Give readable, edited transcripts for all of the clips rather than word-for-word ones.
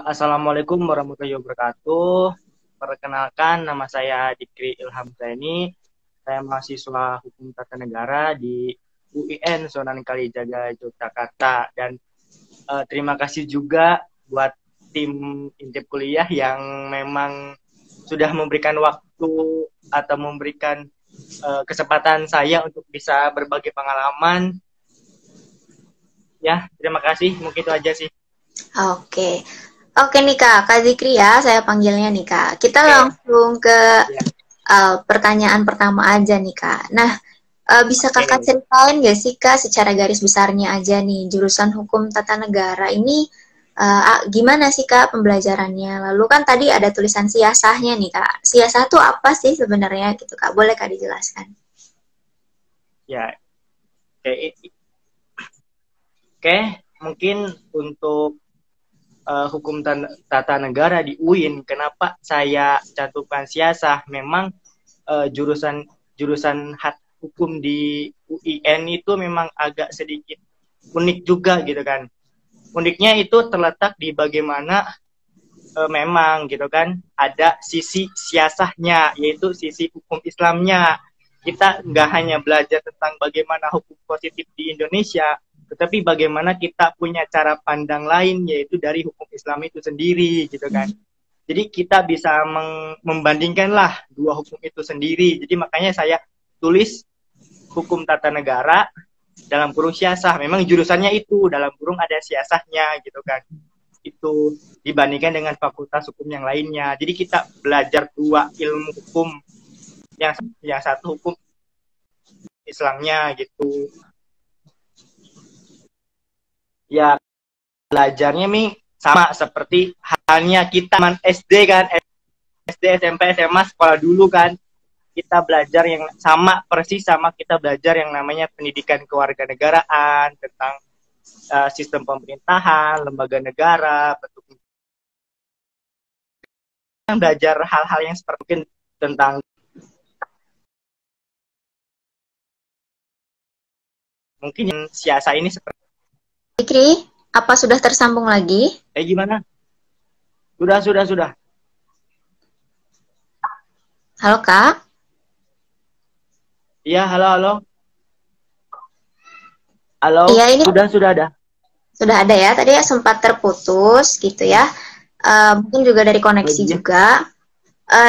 Assalamualaikum warahmatullahi wabarakatuh. Perkenalkan, nama saya Dikri Ilham Zaini. Saya mahasiswa Hukum Tata Negara di UIN Sunan Kalijaga, Yogyakarta. Dan terima kasih juga buat tim intip kuliah yang memang sudah memberikan waktu atau memberikan kesempatan saya untuk bisa berbagi pengalaman. Ya, terima kasih. Mungkin itu aja sih. Oke. Oke nih Kak Zikri ya, saya panggilnya nih Kak. Kita langsung ke pertanyaan pertama aja nih Kak. Nah, bisa Kakak ceritain gak sih Kak secara garis besarnya aja nih, jurusan Hukum Tata Negara ini gimana sih Kak pembelajarannya? Lalu kan tadi ada tulisan siasahnya nih Kak. Siasah itu apa sih sebenarnya gitu Kak? Boleh Kak dijelaskan? Ya, oke, mungkin untuk Hukum Tata Negara di UIN, kenapa saya cantumkan siasah? Memang jurusan hukum di UIN itu memang agak sedikit unik juga gitu kan. Uniknya itu terletak di bagaimana memang gitu kan ada sisi siasahnya, yaitu sisi hukum Islamnya. Kita nggak hanya belajar tentang bagaimana hukum positif di Indonesia, tetapi bagaimana kita punya cara pandang lain, yaitu dari hukum Islam itu sendiri gitu kan. Jadi kita bisa membandingkanlah dua hukum itu sendiri. Jadi makanya saya tulis Hukum Tata Negara dalam kurung siasah. Memang jurusannya itu dalam kurung ada siasahnya gitu kan. Itu dibandingkan dengan fakultas hukum yang lainnya. Jadi kita belajar dua ilmu hukum, yang satu hukum Islamnya gitu. Ya, belajarnya sama seperti halnya kita SD kan, SD, SMP, SMA, sekolah dulu kan. Kita belajar yang sama, persis sama kita belajar yang namanya pendidikan kewarganegaraan, tentang sistem pemerintahan, lembaga negara, bentuk belajar hal-hal yang seperti tentang mungkin siasah ini seperti Zikri, apa sudah tersambung lagi? Gimana? Sudah. Halo Kak? Iya, halo. Halo, iya, ini sudah ada. Sudah ada ya, tadi ya sempat terputus gitu ya. Mungkin juga dari koneksi juga.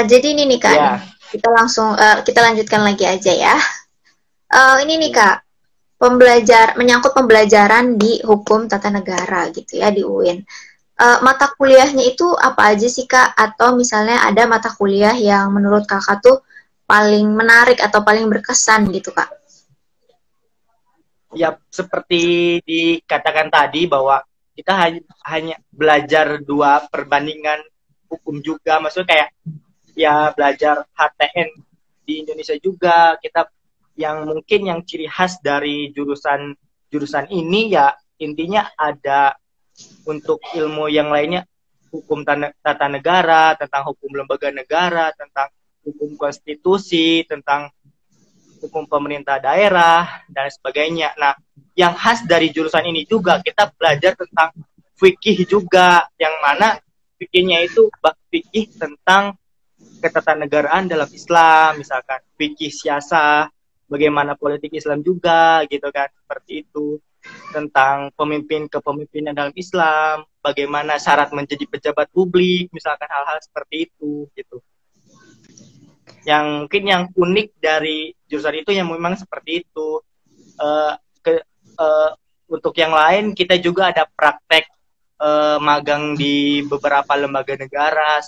Jadi ini nih Kak, kita langsung kita lanjutkan lagi aja ya. Ini nih Kak, menyangkut pembelajaran di Hukum Tata Negara gitu ya di UIN. Mata kuliahnya itu apa aja sih Kak? Atau misalnya ada mata kuliah yang menurut Kakak tuh paling menarik atau paling berkesan gitu Kak? Ya, seperti dikatakan tadi bahwa kita hanya belajar dua perbandingan hukum juga. Maksudnya kayak ya belajar HTN di Indonesia juga. Kita yang mungkin yang ciri khas dari jurusan ini ya intinya ada untuk ilmu yang lainnya, hukum tata negara, tentang hukum lembaga negara, tentang hukum konstitusi, tentang hukum pemerintah daerah dan sebagainya. Nah, yang khas dari jurusan ini juga kita belajar tentang fikih juga, yang mana fikihnya itu fikih tentang ketatanegaraan dalam Islam, misalkan fikih siasah, bagaimana politik Islam juga gitu kan, seperti itu, tentang kepemimpinan dalam Islam, bagaimana syarat menjadi pejabat publik, misalkan hal-hal seperti itu gitu. Yang mungkin yang unik dari jurusan itu yang memang seperti itu. Untuk yang lain kita juga ada praktek magang di beberapa lembaga negara,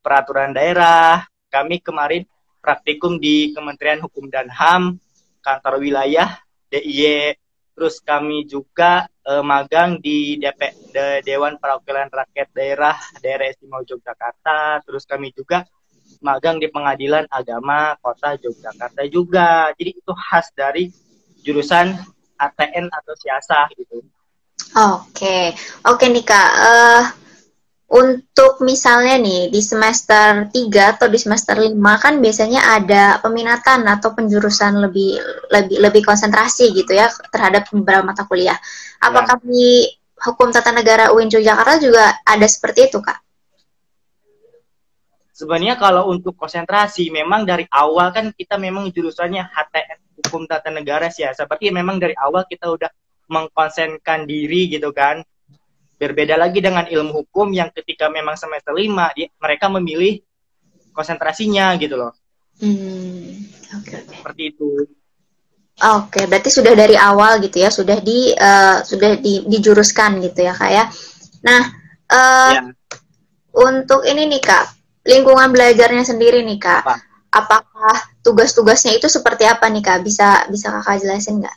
peraturan daerah. Kami kemarin praktikum di Kementerian Hukum dan HAM, kantor wilayah DIY. Terus kami juga magang di Dewan Perwakilan Rakyat Daerah Istimewa Yogyakarta. Terus kami juga magang di Pengadilan Agama Kota Yogyakarta juga. Jadi itu khas dari jurusan ATN atau siasah gitu. Oke nih Kak. Untuk misalnya nih di semester 3 atau di semester 5 kan biasanya ada peminatan atau penjurusan lebih konsentrasi gitu ya terhadap beberapa mata kuliah. Apakah di Hukum Tata Negara UIN Yogyakarta juga ada seperti itu, Kak? Sebenarnya kalau untuk konsentrasi, memang dari awal kan kita memang jurusannya HTN, Hukum Tata Negara sih ya. Seperti memang dari awal kita udah mengkonsenkan diri gitu kan. Berbeda lagi dengan ilmu hukum yang ketika memang semester 5, mereka memilih konsentrasinya gitu loh. Oke. Seperti itu. Oke, berarti sudah dari awal gitu ya, sudah dijuruskan gitu ya, Kak ya. Nah, Ya. Untuk ini nih, Kak, lingkungan belajarnya sendiri nih, Kak. Apakah tugas-tugasnya itu seperti apa nih, Kak? Bisa Kakak jelasin nggak?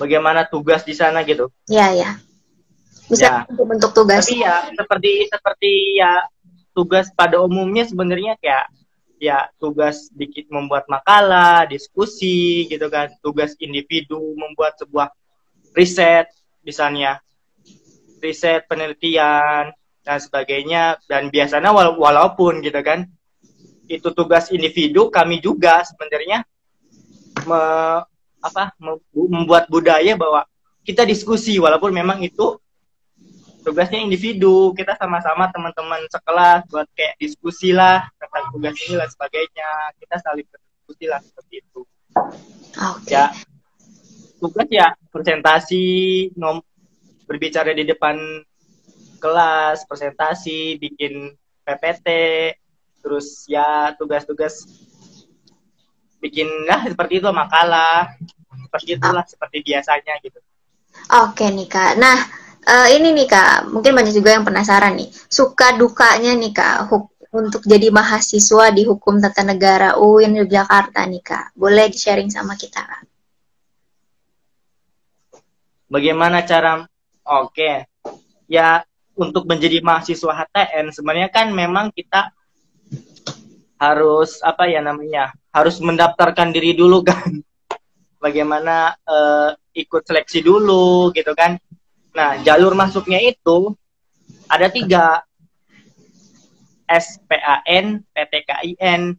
Bagaimana tugas di sana gitu? Ya. Bisa bentuk tugas. Tapi ya seperti ya tugas pada umumnya sebenarnya kayak ya tugas dikit membuat makalah, diskusi gitu kan, tugas individu membuat sebuah riset misalnya, riset penelitian dan sebagainya. Dan biasanya walaupun gitu kan itu tugas individu, kami juga sebenarnya membuat budaya bahwa kita diskusi walaupun memang itu tugasnya individu, kita sama-sama teman-teman sekelas buat kayak diskusi lah tentang tugas ini dan sebagainya, kita saling berdiskusi lah seperti itu. Ya tugas ya presentasi, berbicara di depan kelas, presentasi, bikin PPT, terus ya tugas-tugas bikin seperti itu, makalah, seperti itulah, seperti biasanya gitu. Oke nih, Kak. Nah, ini nih, Kak, mungkin banyak juga yang penasaran nih, suka dukanya nih, Kak, untuk jadi mahasiswa di Hukum Tata Negara UIN Yogyakarta nih, Kak. Boleh di-sharing sama kita, Kak? Bagaimana cara? Oke. Ya, untuk menjadi mahasiswa HTN sebenarnya kan memang kita harus harus mendaftarkan diri dulu kan. Bagaimana ikut seleksi dulu gitu kan. Nah, jalur masuknya itu ada 3. SPAN, PTKIN,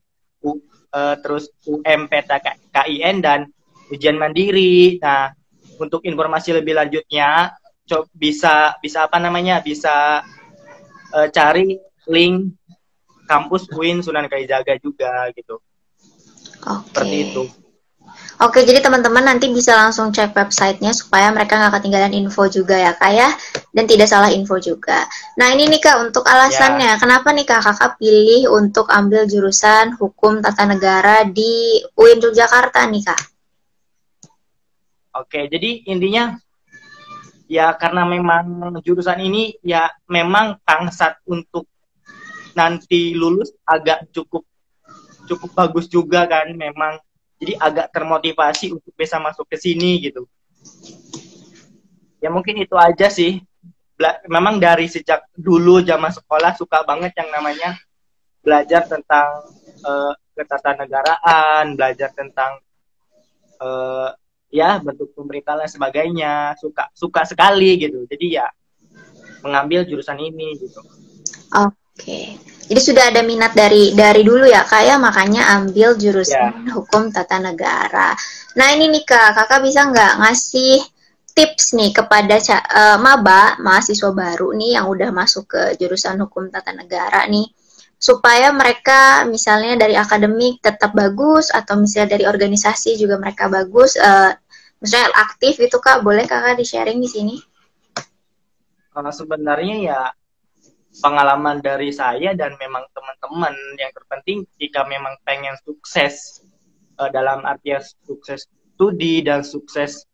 terus UMPTKIN, dan ujian mandiri. Nah, untuk informasi lebih lanjutnya bisa cari link kampus UIN Sunan Kalijaga juga gitu. Seperti itu. Oke, jadi teman-teman nanti bisa langsung cek websitenya supaya mereka nggak ketinggalan info juga ya, Kak ya, dan tidak salah info juga. Nah, ini nih, Kak, untuk alasannya, kenapa nih Kakak pilih untuk ambil jurusan Hukum Tata Negara di UIN Yogyakarta nih, Kak? Oke, jadi intinya ya karena memang jurusan ini ya memang tangsat untuk nanti lulus agak cukup bagus juga kan, memang. Jadi agak termotivasi untuk bisa masuk ke sini gitu. Ya mungkin itu aja sih. Memang dari sejak dulu zaman sekolah suka banget yang namanya belajar tentang ketatanegaraan, belajar tentang bentuk pemerintahan dan sebagainya. Suka sekali gitu. Jadi ya mengambil jurusan ini gitu. Oke. Jadi sudah ada minat dari dulu ya, Kak ya, makanya ambil jurusan Hukum Tata Negara. Nah, ini nih, Kak, Kakak bisa nggak ngasih tips nih kepada mahasiswa baru nih yang udah masuk ke jurusan Hukum Tata Negara nih, supaya mereka misalnya dari akademik tetap bagus, atau misalnya dari organisasi juga mereka bagus, misalnya aktif itu, Kak, boleh Kakak di-sharing di sini? Sebenarnya ya pengalaman dari saya dan memang teman-teman, yang terpenting jika memang pengen sukses dalam artian sukses studi dan sukses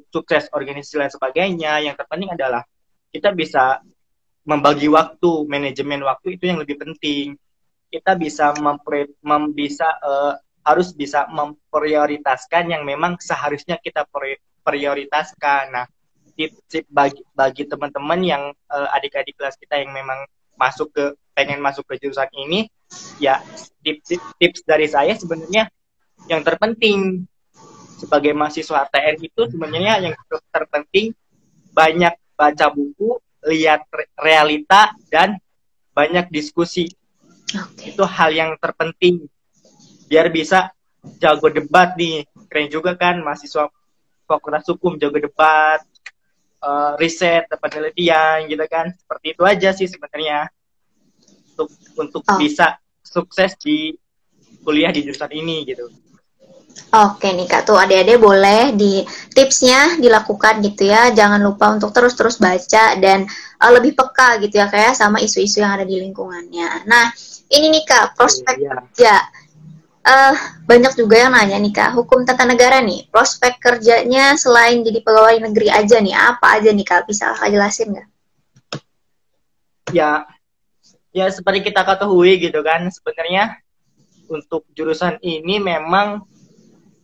sukses organisasi dan sebagainya, yang terpenting adalah kita bisa membagi waktu, manajemen waktu itu yang lebih penting. Kita bisa harus bisa memprioritaskan yang memang seharusnya kita prioritaskan. Nah, tips bagi teman-teman yang adik-adik kelas kita yang memang pengen masuk ke jurusan ini, ya tips dari saya sebenarnya yang terpenting sebagai mahasiswa HTN itu sebenarnya yang terpenting banyak baca buku, lihat realita, dan banyak diskusi. Itu hal yang terpenting biar bisa jago debat nih. Keren juga kan mahasiswa fakultas hukum, jago debat, riset, dapat penelitian gitu kan. Seperti itu aja sih sebenarnya untuk bisa sukses di kuliah di jurusan ini gitu. Oke nih Kak, tuh adik-adik boleh di tipsnya dilakukan gitu ya. Jangan lupa untuk terus-terus baca dan lebih peka gitu ya kayak sama isu-isu yang ada di lingkungannya. Nah, ini nih Kak, prospek kerja. Banyak juga yang nanya nih Kak, hukum tata negara nih, prospek kerjanya selain jadi pegawai negeri aja nih, apa aja nih Kak? Bisa Kak jelasin nggak? Ya seperti kita ketahui gitu kan, sebenarnya untuk jurusan ini memang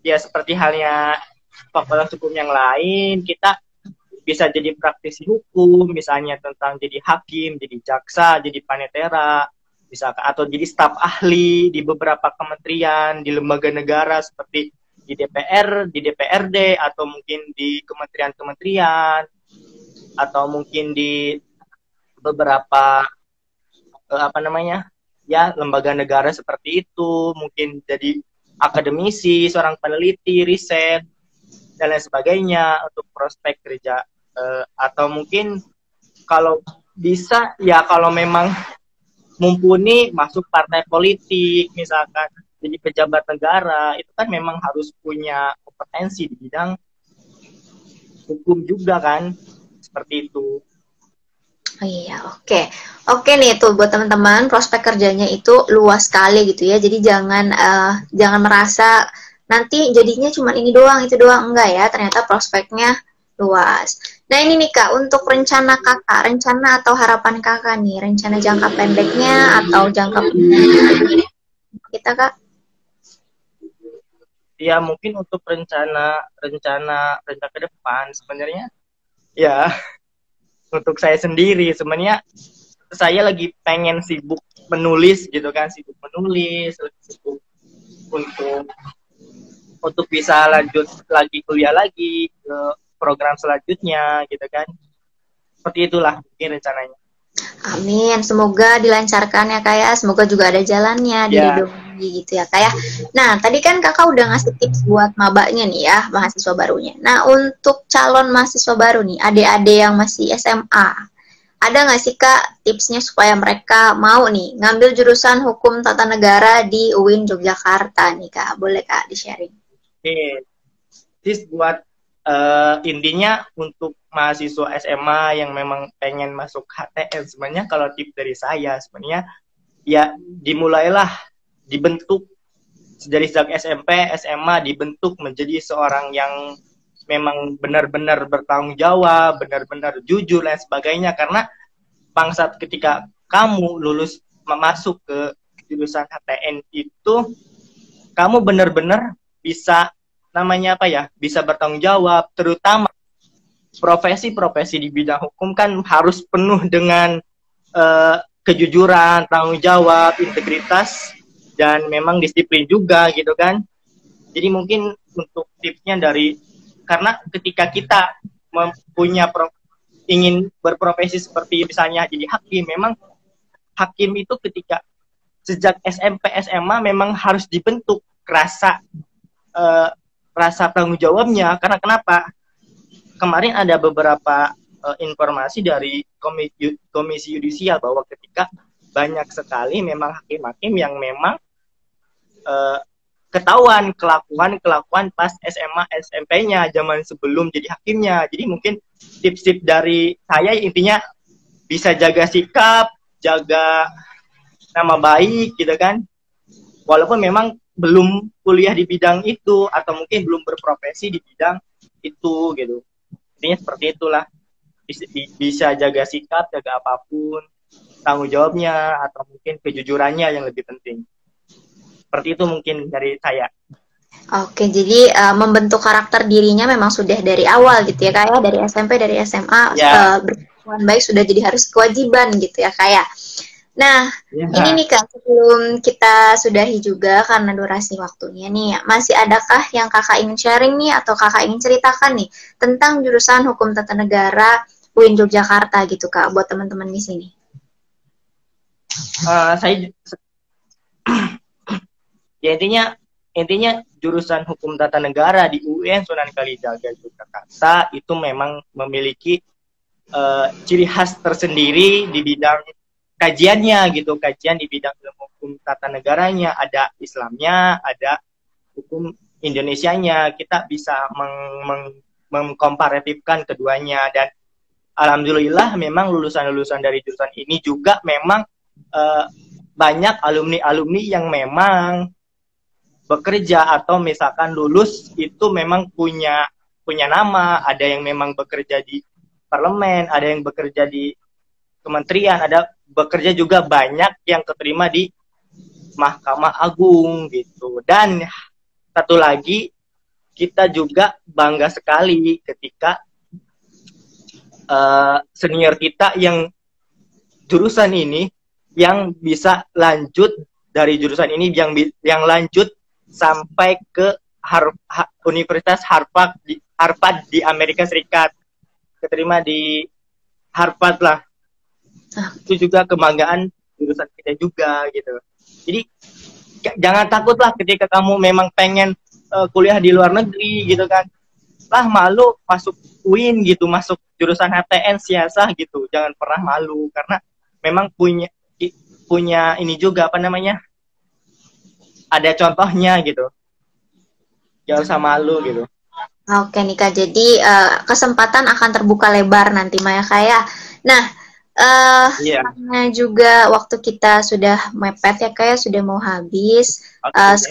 ya seperti halnya fakultas hukum yang lain, kita bisa jadi praktisi hukum, misalnya tentang jadi hakim, jadi jaksa, jadi panitera, misalkan atau jadi staf ahli di beberapa kementerian, di lembaga negara seperti di DPR, di DPRD, atau mungkin di kementerian-kementerian, atau mungkin di beberapa lembaga negara seperti itu, mungkin jadi akademisi, seorang peneliti, riset, dan lain sebagainya untuk prospek kerja. Atau mungkin kalau bisa, ya kalau memang mumpuni masuk partai politik, misalkan jadi pejabat negara, itu kan memang harus punya kompetensi di bidang hukum juga kan, seperti itu. Oh iya, oke. Oke nih tuh buat teman-teman, prospek kerjanya itu luas sekali gitu ya. Jadi jangan merasa nanti jadinya cuma ini doang, itu doang, enggak ya. Ternyata prospeknya luas. Nah, ini nih Kak, untuk rencana Kakak, rencana atau harapan Kakak nih, rencana jangka pendeknya atau jangka panjangnya kita Kak? Ya mungkin untuk rencana ke depan sebenarnya ya untuk saya sendiri sebenarnya saya lagi pengen sibuk menulis gitu kan, sibuk untuk bisa lanjut lagi kuliah lagi ke program selanjutnya gitu kan. Seperti itulah mungkin rencananya. Amin, semoga dilancarkan ya Kak ya, semoga juga ada jalannya diridhoi gitu ya Kak ya. Nah, tadi kan Kakak udah ngasih tips buat mabaknya nih ya, mahasiswa barunya. Nah, untuk calon mahasiswa baru nih, adik-adik yang masih SMA, ada nggak sih Kak tipsnya supaya mereka mau nih ngambil jurusan hukum tata negara di UIN Yogyakarta nih Kak? Boleh Kak di-sharing? Oke, tips buat intinya untuk mahasiswa SMA yang memang pengen masuk HTN, sebenarnya kalau tips dari saya sebenarnya ya dimulailah dibentuk dari sejak SMP, SMA dibentuk menjadi seorang yang memang benar-benar bertanggung jawab, benar-benar jujur dan sebagainya, karena bangsat ketika kamu lulus masuk ke jurusan HTN itu kamu benar-benar bisa bisa bertanggung jawab, terutama profesi-profesi di bidang hukum kan harus penuh dengan kejujuran, tanggung jawab, integritas, dan memang disiplin juga gitu kan. Jadi mungkin untuk tipsnya karena ketika kita ingin berprofesi seperti misalnya jadi hakim, memang hakim itu ketika sejak SMP, SMA memang harus dibentuk rasa tanggung jawabnya. Karena kenapa? Kemarin ada beberapa informasi dari komisi yudisial bahwa ketika banyak sekali memang hakim-hakim yang memang ketahuan kelakuan pas SMA SMP-nya zaman sebelum jadi hakimnya. Jadi mungkin tips-tips dari saya intinya bisa jaga sikap, jaga nama baik gitu kan. Walaupun memang belum kuliah di bidang itu atau mungkin belum berprofesi di bidang itu gitu. Intinya seperti itulah. Bisa jaga sikap, jaga apapun, tanggung jawabnya atau mungkin kejujurannya yang lebih penting. Seperti itu mungkin dari saya. Oke, jadi membentuk karakter dirinya memang sudah dari awal gitu ya Kak ya, dari SMP, dari SMA berkelakuan baik sudah jadi harus kewajiban gitu ya Kak ya. Nah, ini nih Kak, sebelum kita sudahi juga karena durasi waktunya nih, masih adakah yang Kakak ingin sharing nih atau Kakak ingin ceritakan nih tentang jurusan Hukum Tata Negara UIN Yogyakarta gitu Kak, buat teman-teman di sini? Ya intinya intinya jurusan hukum tata negara di UIN Sunan Kalijaga Yogyakarta itu memang memiliki ciri khas tersendiri di bidang kajiannya gitu, kajian di bidang ilmu hukum tata negaranya, ada Islamnya, ada hukum Indonesianya. Kita bisa mengkomparatifkan keduanya, dan alhamdulillah memang lulusan-lulusan dari jurusan ini juga memang banyak alumni-alumni yang memang bekerja atau misalkan lulus itu memang punya nama, ada yang memang bekerja di parlemen, ada yang bekerja di kementerian, ada bekerja juga banyak yang keterima di Mahkamah Agung gitu. Dan satu lagi, kita juga bangga sekali ketika senior kita yang jurusan ini yang bisa lanjut dari jurusan ini yang lanjut sampai ke Universitas Harvard di Amerika Serikat, keterima di Harvard lah. Itu juga kebanggaan jurusan kita juga gitu. Jadi jangan takut lah ketika kamu memang pengen kuliah di luar negeri gitu kan, lah malu masuk UIN gitu, masuk jurusan HTN siasah gitu, jangan pernah malu, karena memang punya ini juga apa namanya, ada contohnya gitu, jangan usah malu gitu. Oke nih Kak, jadi kesempatan akan terbuka lebar nanti Maya Kak. Nah, karena juga waktu kita sudah mepet ya Kak, sudah mau habis.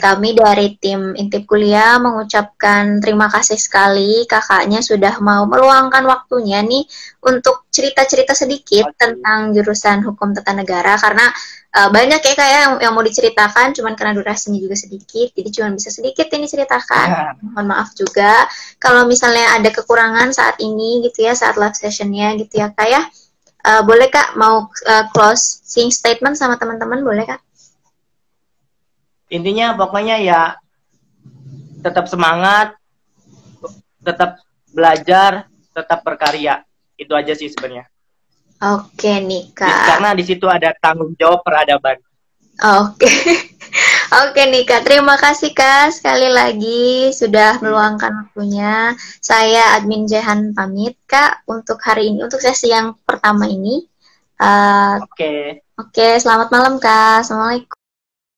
Kami dari tim Intip Kuliah mengucapkan terima kasih sekali kakaknya sudah mau meluangkan waktunya nih untuk cerita-cerita sedikit tentang jurusan Hukum Tata Negara, karena banyak ya Kak yang mau diceritakan, cuman karena durasinya juga sedikit, jadi cuma bisa sedikit ini ceritakan. Mohon maaf juga kalau misalnya ada kekurangan saat ini gitu ya, saat live sessionnya gitu ya Kak ya. Boleh Kak mau closing statement sama teman-teman, boleh Kak? Intinya pokoknya ya tetap semangat, tetap belajar, tetap berkarya. Itu aja sih sebenarnya. Oke nih Kak. Karena di situ ada tanggung jawab peradaban. Oke. Oke nih Kak, terima kasih Kak sekali lagi sudah meluangkan waktunya. Saya Admin Jehan pamit Kak untuk hari ini, untuk sesi yang pertama ini. Oke, selamat malam Kak. Assalamualaikum.